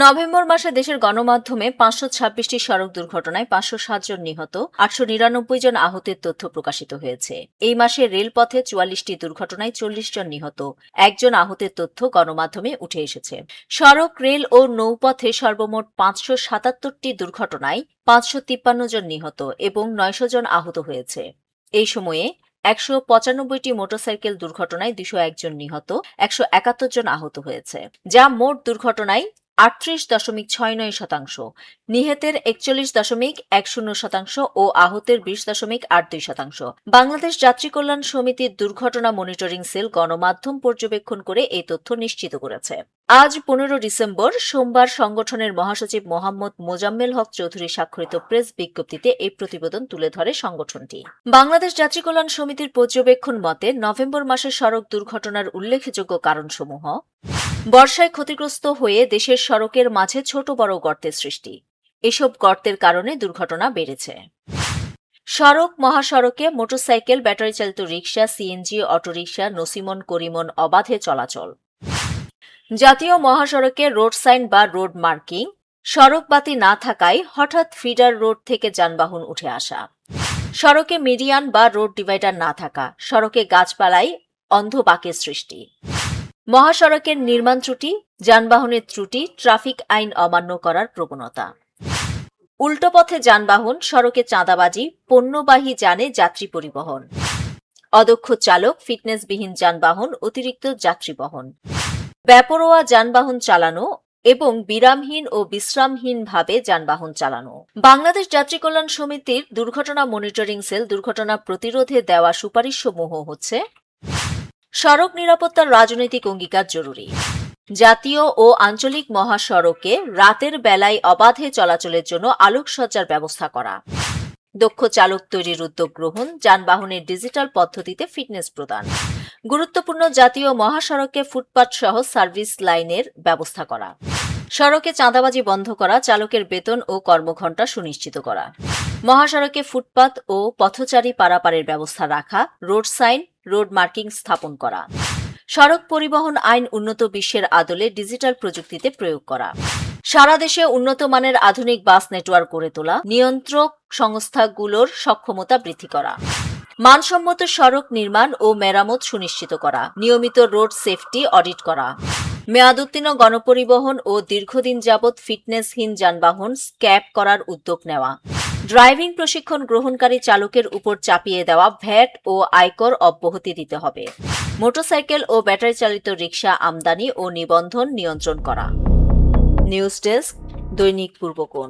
November মাসে দেশের গণমাধ্যমে ৫২৬টি সড়ক দুর্ঘটনায় ৫০৭ জন নিহত, ৮৯৯ জন আহতের তথ্য প্রকাশিত হয়েছে। এই মাসে রেলপথে ৪৪টি দুর্ঘটনায় ৪০ জন নিহত, ১ জন আহতের তথ্য গণমাধ্যমে উঠে এসেছে। সড়ক, রেল ও নৌপথে সর্বমোট ৫৭৭টি দুর্ঘটনায় ৫৫৩ জন নিহত এবং ৯০০ জন আহত হয়েছে। এই সময়ে ১৯৫টি মোটরসাইকেল দুর্ঘটনায় ২০১ জন নিহত, ১৭১ জন আহত হয়েছে, যা মোট দুর্ঘটনায় ৩৮.৬৯%, নিহতের ৪১.১০% ও আহতের ২০.৮২%। বাংলাদেশ যাত্রী কল্যাণ সমিতির দুর্ঘটনা মনিটরিং সেল গণমাধ্যম পর্যবেক্ষণ করে এই তথ্য নিশ্চিত করেছে। আজ ১৫ ডিসেম্বর সোমবার সংগঠনের মহাসচিব মোহাম্মদ মোজাম্মেল হক চৌধুরী স্বাক্ষরিত প্রেস বিজ্ঞপ্তিতে এই প্রতিবেদন তুলে ধরে সংগঠনটি। বাংলাদেশ যাত্রী কল্যাণ সমিতির পর্যবেক্ষণ মতে নভেম্বর মাসে সড়ক দুর্ঘটনার উল্লেখযোগ্য কারণসমূহ: বর্ষায় ক্ষতিগ্রস্ত হয়ে দেশের সড়কের মাঝে ছোট বড় গর্তের সৃষ্টি, এসব গর্তের কারণে দুর্ঘটনা বেড়েছে। সড়ক, মহাসড়কে মোটরসাইকেল, ব্যাটারি চালিত রিকশা, সিএনজি, অটোরিকশা, নসিমন করিমন অবাধে চলাচল। জাতীয় মহাসড়কে রোড সাইন বা রোড মার্কিং, সড়ক বাতি না থাকায় হঠাৎ ফিডার রোড থেকে যানবাহন উঠে আসা। সড়কে মিডিয়ান বা রোড ডিভাইডার না থাকা, সড়কে গাছপালায় অন্ধ বাঁকের সৃষ্টি। মহাসড়কের নির্মাণ ত্রুটি, যানবাহনের ত্রুটি, ট্রাফিক আইন অমান্য করার প্রবণতা। উল্টো পথে যানবাহন, সড়কে চাঁদাবাজি, পণ্যবাহী যানে যাত্রী পরিবহন। অদক্ষ চালক, ফিটনেসবিহীন যানবাহন, অতিরিক্ত যাত্রী বহন। বেপরোয়া যানবাহন চালানো এবং বিরামহীন ও বিশ্রামহীনভাবে যানবাহন চালানো। বাংলাদেশ যাত্রী কল্যাণ সমিতির দুর্ঘটনা মনিটরিং সেল দুর্ঘটনা প্রতিরোধে দেওয়া সুপারিশসমূহ হচ্ছে: সড়ক নিরাপত্তার রাজনৈতিক অঙ্গীকার জরুরি। জাতীয় ও আঞ্চলিক মহাসড়কে রাতের বেলায় অবাধে চলাচলের জন্য আলোকসজ্জার ব্যবস্থা করা। দক্ষ চালক তৈরির উদ্যোগ গ্রহণ, যানবাহনের ডিজিটাল পদ্ধতিতে ফিটনেস প্রদান। গুরুত্বপূর্ণ জাতীয় মহাসড়কে ফুটপাত সহ সার্ভিস লাইনের ব্যবস্থা করা। সড়কে চাঁদাবাজি বন্ধ করা, চালকের বেতন ও কর্মঘণ্টা সুনিশ্চিত করা। মহাসড়কে ফুটপাত ও পথচারী পারাপারের ব্যবস্থা রাখা, রোড সাইন, রোড মার্কিং স্থাপন করা। সড়ক পরিবহন আইন উন্নত বিশ্বের আদলে ডিজিটাল প্রযুক্তিতে প্রয়োগ করা। সারা দেশে উন্নত মানের আধুনিক বাস নেটওয়ার্ক গড়ে তোলা, নিয়ন্ত্রক সংস্থাগুলোর সক্ষমতা বৃদ্ধি করা। মানসম্মত সড়ক নির্মাণ ও মেরামত সুনিশ্চিত করা, নিয়মিত রোড সেফটি অডিট করা। মেয়াদোত্তীর্ণ গণপরিবহন ও দীর্ঘদিন যাবৎ ফিটনেসহীন যানবাহন স্ক্র্যাপ করার উদ্যোগ নেওয়া। ড্রাইভিং প্রশিক্ষণ গ্রহণকারী চালকের উপর চাপিয়ে দেওয়া ভ্যাট ও আয়কর অব্যাহতি দিতে হবে। মোটরসাইকেল ও ব্যাটারি চালিত রিকশা আমদানি ও নিবন্ধন নিয়ন্ত্রণ করা। নিউজ ডেস্ক, দৈনিক পূর্বকোণ।